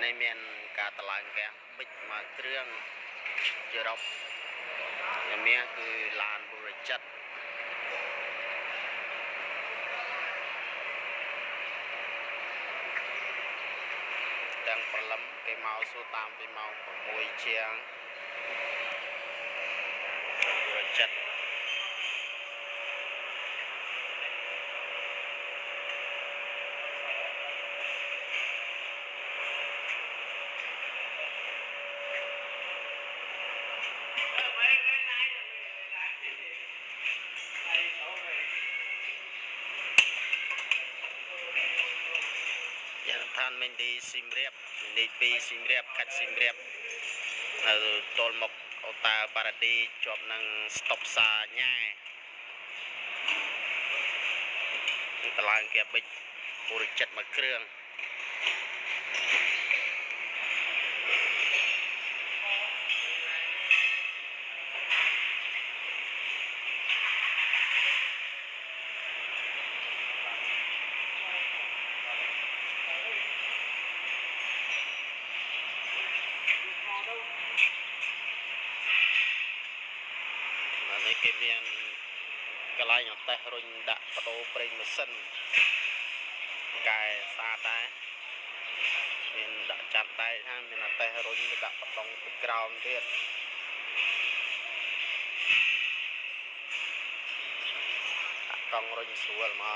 này miền cả tờ làng kẹt bích mà trương chưa đọc nhà mía cứ làn bùi chất đang phần lắm cái màu số 8 cái màu của mùi chiang bùi chất than mình đi sim riệp mình đi pi sim riệp khách sim riệp tol mộc ô ta paradis chụp năng stop xa nhaตารางแกบิดบริจัดมาเครื่องอันนี้เกมีนกลายอย่างแต่รุ่นดักประตูเปริมสันกายซาตาเป็นดักจัดได้ทั้งเป็นแต่รุ่นดักประตูกราวน์เทียนกองรุ่นสวยมา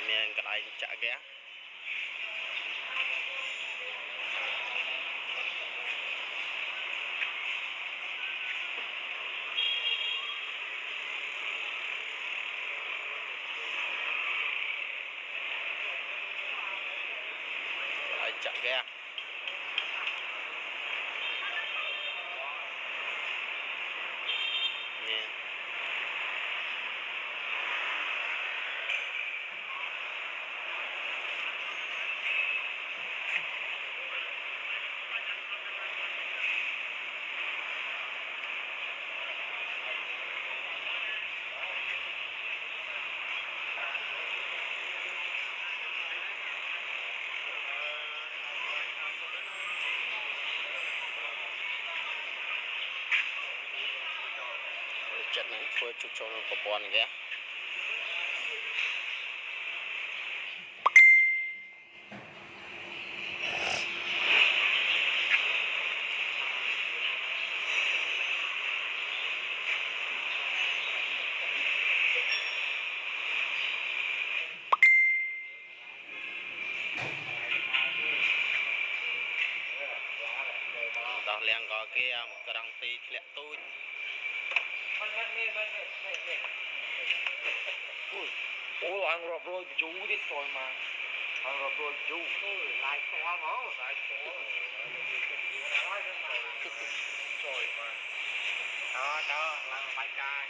เมียนกลายจักแกจักแกเนี่ยจัดนั้นช่วยชุดชนกบปอนแกดอกเลี้ยงก็เกี่ยมกระดังตีเลี้ยตุ้ยโอ้หลังรอบโรยจูดิซอยมาหลังรอบโรยจูลายตัวเหรอลายตัวซอยมาต่อหลังใบกาย